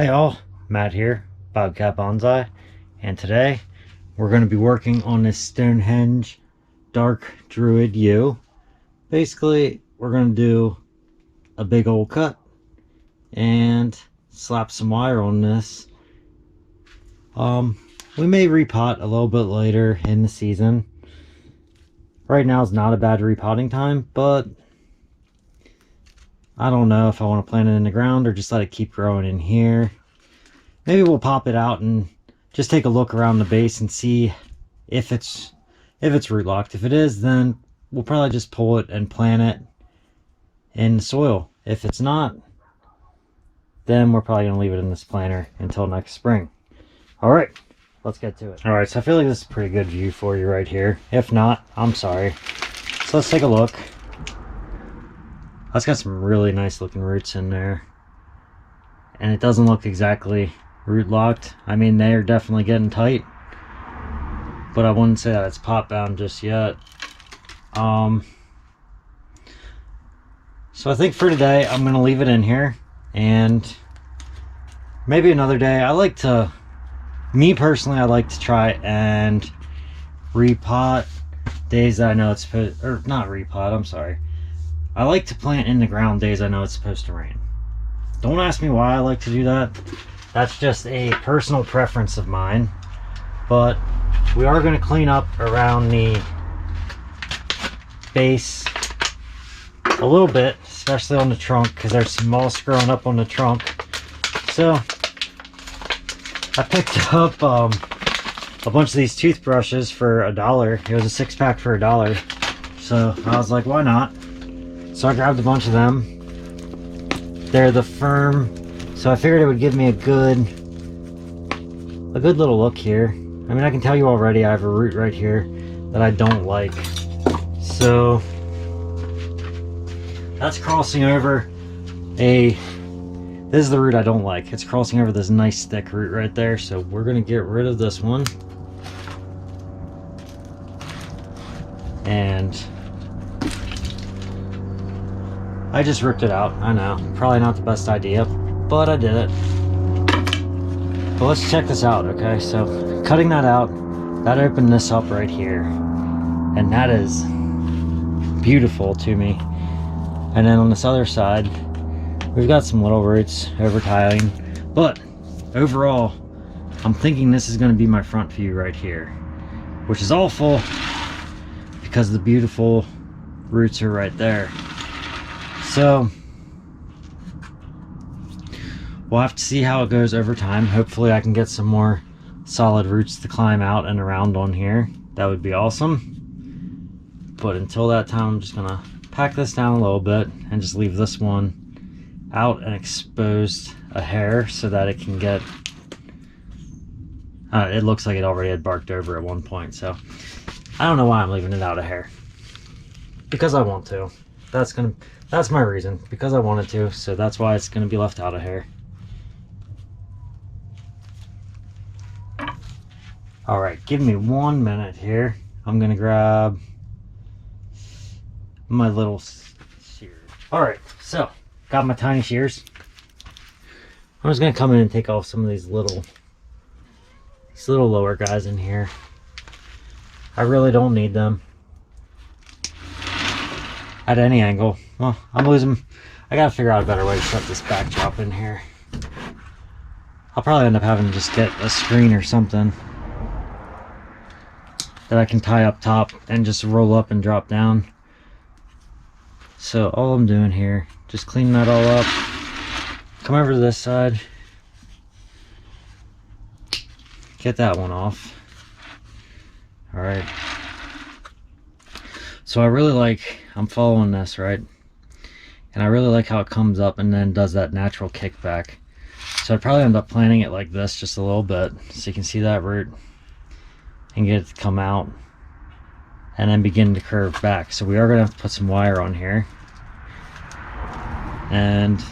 Hey all, Matt here, Bobcat Bonsai, and today we're going to be working on this Stonehenge Dark Druid yew. Basically, we're going to do a big old cut and slap some wire on this. We may repot a little bit later in the season. Right now is not a bad repotting time, but I don't know if I want to plant it in the ground or just let it keep growing in here. Maybe we'll pop it out and just take a look around the base and see if it's root locked. If it is, then we'll probably just pull it and plant it in the soil. If it's not, then we're probably going to leave it in this planter until next spring. All right, let's get to it. All right, so I feel like this is a pretty good view for you right here. If not, I'm sorry. So let's take a look. That's got some really nice looking roots in there. And it doesn't look exactly root locked. I mean, they are definitely getting tight, but I wouldn't say that it's pot bound just yet. So I think for today, I'm going to leave it in here, and maybe another day. Me personally, I like to try and repot days that I know it's supposed, or not repot, I'm sorry. I like to plant in the ground days I know it's supposed to rain. Don't ask me why I like to do that. That's just a personal preference of mine. But we are going to clean up around the base a little bit, especially on the trunk, because there's some moss growing up on the trunk. So I picked up a bunch of these toothbrushes for $1. It was a 6-pack for $1. So I was like, why not? So I grabbed a bunch of them. They're the firm, so I figured it would give me a good little look here. I mean, I can tell you already I have a root right here that I don't like. So that's crossing over this is the root I don't like. It's crossing over this nice thick root right there. So we're gonna get rid of this one. And I just ripped it out. I know, probably not the best idea, but I did it. But let's check this out, okay? So cutting that out, that opened this up right here, and that is beautiful to me. And then on this other side, we've got some little roots over tiling, but overall, I'm thinking this is going to be my front view right here, which is awful because the beautiful roots are right there. So we'll have to see how it goes over time. Hopefully I can get some more solid roots to climb out and around on here. That would be awesome. But until that time, I'm just gonna pack this down a little bit and just leave this one out and exposed a hair so that it can get, it looks like it already had barked over at one point. So I don't know why I'm leaving it out a hair. Because I want to. That's my reason, because I wanted to, so that's why it's going to be left out of here. Alright, give me 1 minute here. I'm going to grab my little shears. Alright, so, got my tiny shears. I'm just going to come in and take off some of these little lower guys in here. I really don't need them at any angle. Well, I'm losing. I gotta figure out a better way to set this backdrop in here. I'll probably end up having to just get a screen or something that I can tie up top and just roll up and drop down. So all I'm doing here, just cleaning that all up. Come over to this side. Get that one off. All right. So I really like, I'm following this, right? And I really like how it comes up and then does that natural kickback. So I'd probably end up planting it like this just a little bit so you can see that root and get it to come out and then begin to curve back. So we are going to have to put some wire on here. And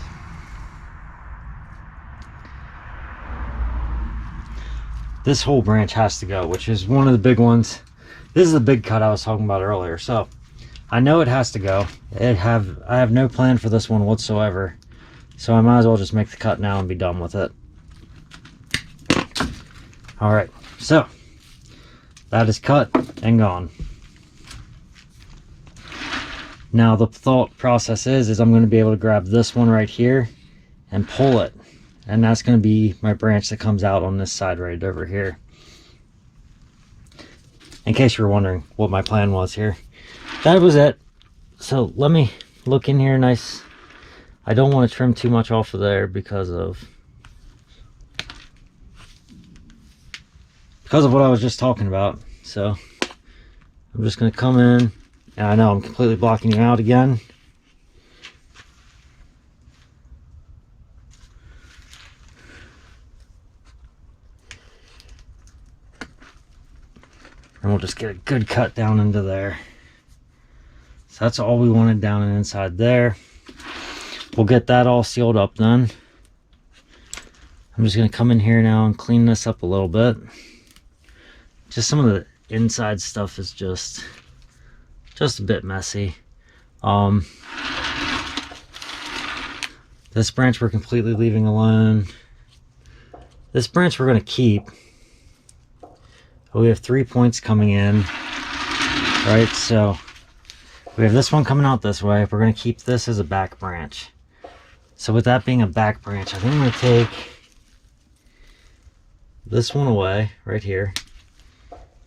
this whole branch has to go, which is one of the big ones. This is the big cut I was talking about earlier. So I know it has to go. I have no plan for this one whatsoever. So I might as well just make the cut now and be done with it. All right, so that is cut and gone. Now the thought process is I'm going to be able to grab this one right here and pull it, and that's going to be my branch that comes out on this side right over here. In case you were wondering what my plan was here, that was it. So let me look in here nice. I don't want to trim too much off of there because of what I was just talking about. So I'm just going to come in, and I know I'm completely blocking you out again. And we'll just get a good cut down into there. So that's all we wanted down and inside there. We'll get that all sealed up then. I'm just going to come in here now and clean this up a little bit. Just some of the inside stuff is just a bit messy. This branch we're completely leaving alone. This branch we're going to keep. We have 3 points coming in, right? So we have this one coming out this way. We're going to keep this as a back branch. So with that being a back branch, I think I'm going to take this one away right here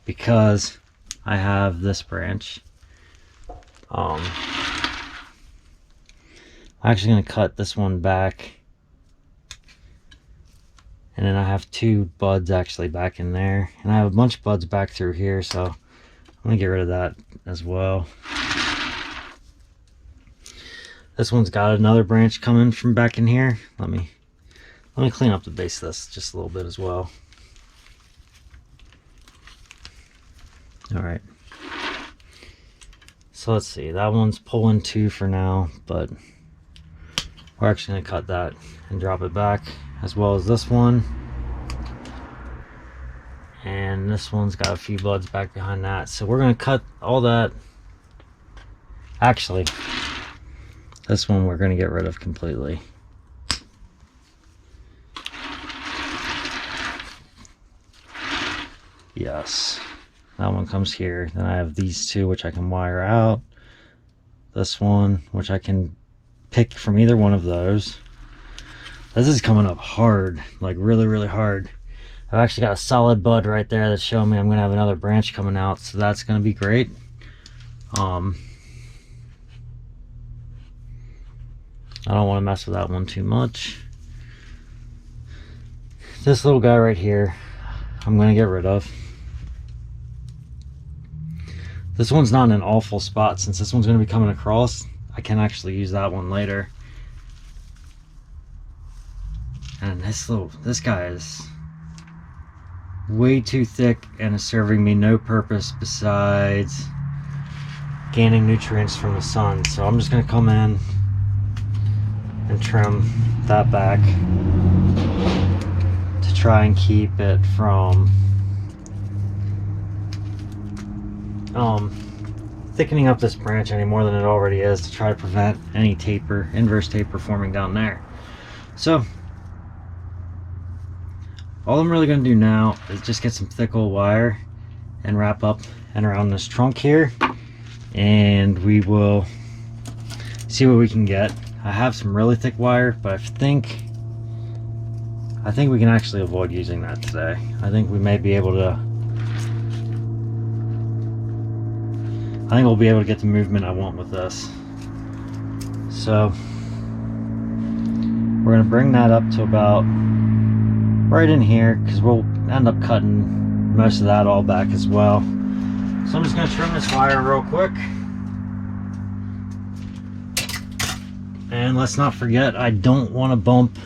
because I have this branch. I'm actually going to cut this one back. And then I have 2 buds actually back in there. And I have a bunch of buds back through here, so I'm going to get rid of that as well. This one's got another branch coming from back in here. Let me clean up the base of this just a little bit as well. All right. So let's see, that one's pulling 2 for now, but we're actually going to cut that and drop it back, as well as this one. And this one's got a few buds back behind that. So we're going to cut all that. Actually, this one we're going to get rid of completely. Yes. That one comes here. Then I have these 2 which I can wire out. This one which I can pick from either one of those. This is coming up hard, like really, really hard. I've actually got a solid bud right there that's showing me I'm going to have another branch coming out, so that's going to be great. I don't want to mess with that one too much. This little guy right here, I'm going to get rid of. This one's not in an awful spot since this one's going to be coming across. I can actually use that one later. And this guy is way too thick and is serving me no purpose besides gaining nutrients from the sun. So I'm just going to come in and trim that back to try and keep it from thickening up this branch any more than it already is, to try to prevent any taper, inverse taper forming down there. So all I'm really going to do now is just get some thick old wire and wrap up and around this trunk here, and we will see what we can get. I have some really thick wire, but I think we can actually avoid using that today. I think we may be able to, I think we'll be able to get the movement I want with this. So we're going to bring that up to about right in here, because we'll end up cutting most of that all back as well. So I'm just going to trim this wire real quick. And let's not forget, I don't want to bump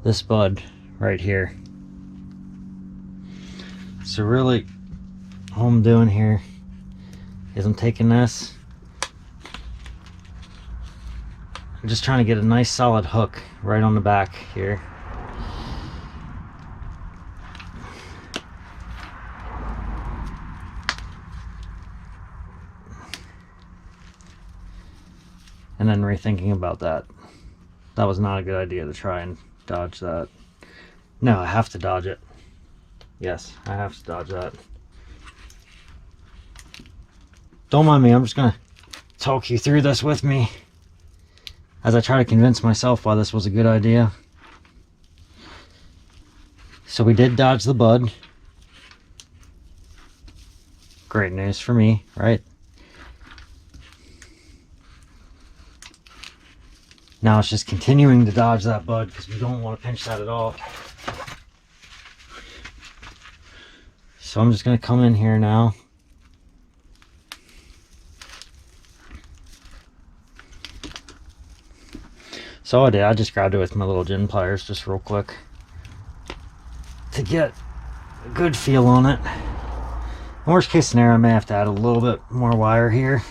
this bud right here. So really, all I'm doing here is I'm taking this, I'm just trying to get a nice solid hook right on the back here. And then rethinking about that. That was not a good idea to try and dodge that. No, I have to dodge it. Yes, I have to dodge that. Don't mind me, I'm just gonna talk you through this with me as I try to convince myself why this was a good idea. So we did dodge the bud. Great news for me, right? Now it's just continuing to dodge that bud because we don't want to pinch that at all. So I'm just going to come in here now. So I just grabbed it with my little gin pliers just real quick to get a good feel on it. Worst case scenario, I may have to add a little bit more wire here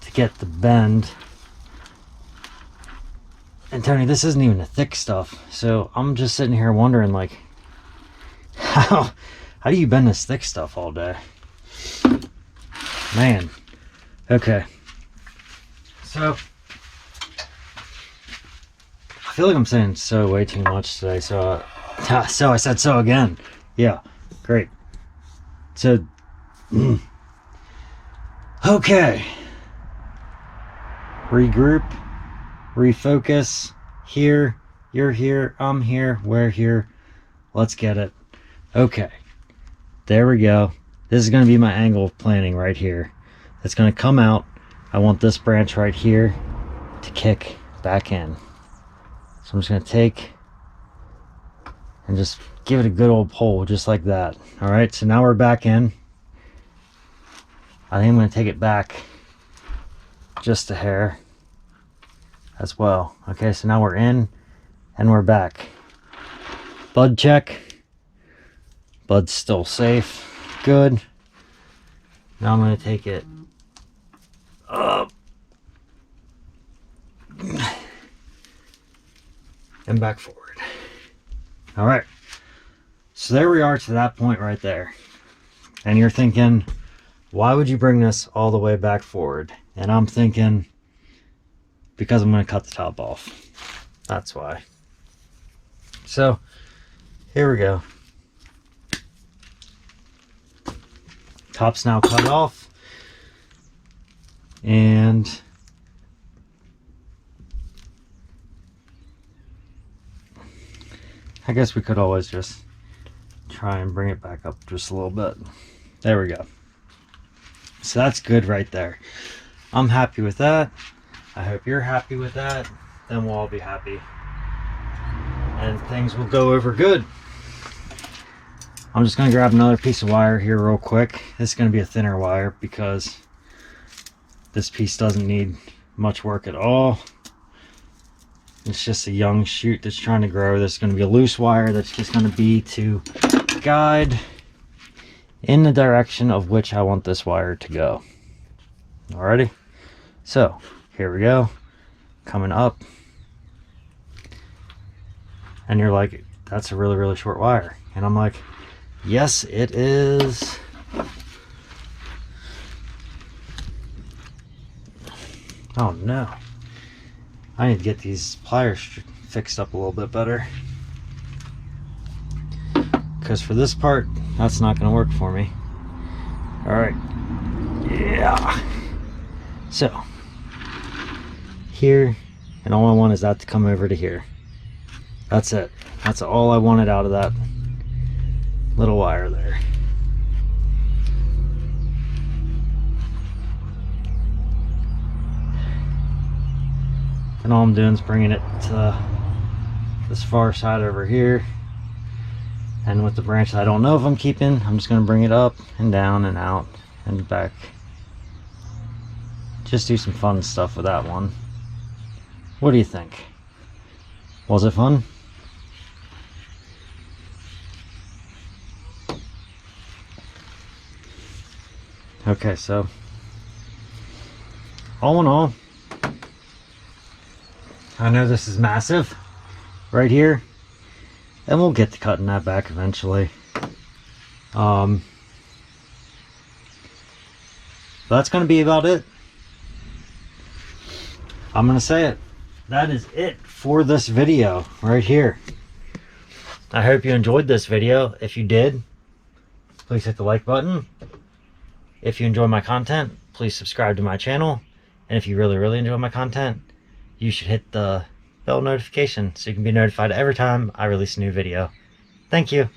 to get the bend. And Tony, this isn't even the thick stuff, so I'm just sitting here wondering, like, how do you bend this thick stuff all day? Man. Okay. So I feel like I'm saying so way too much today, so I said so again. Yeah, great. So okay. Regroup. Refocus. Here, you're here, I'm here, we're here. Let's get it. Okay, there we go. This is going to be my angle of planning right here. It's going to come out. I want this branch right here to kick back in. So I'm just going to take and just give it a good old pull, just like that. All right, so now we're back in. I think I'm going to take it back just a hair as well. Okay, so now we're in and we're back. Bud check. Bud's still safe. Good. Now I'm going to take it up and back forward. All right. So there we are to that point right there. And you're thinking, why would you bring this all the way back forward? And I'm thinking, because I'm going to cut the top off. That's why. So here we go. Top's now cut off. And I guess we could always just try and bring it back up just a little bit. There we go. So that's good right there. I'm happy with that. I hope you're happy with that. Then we'll all be happy. And things will go over good. I'm just going to grab another piece of wire here real quick. This is going to be a thinner wire because this piece doesn't need much work at all. It's just a young shoot that's trying to grow. There's going to be a loose wire that's just going to be to guide in the direction of which I want this wire to go. Alrighty? So, here we go. Coming up. And you're like, that's a really, really short wire. And I'm like, yes, it is. Oh no. I need to get these pliers fixed up a little bit better. Because for this part, that's not going to work for me. Alright. Yeah. So, here, and all I want is that to come over to here. That's it. That's all I wanted out of that little wire there. And all I'm doing is bringing it to this far side over here. And with the branch that I don't know if I'm keeping, I'm just going to bring it up and down and out and back. Just do some fun stuff with that one. What do you think? Was it fun? Okay, so all in all, I know this is massive right here, and we'll get to cutting that back eventually. That's going to be about it. I'm going to say it. That is it for this video right here. I hope you enjoyed this video. If you did, please hit the like button. If you enjoy my content, please subscribe to my channel. And if you really enjoy my content, you should hit the bell notification so you can be notified every time I release a new video. Thank you.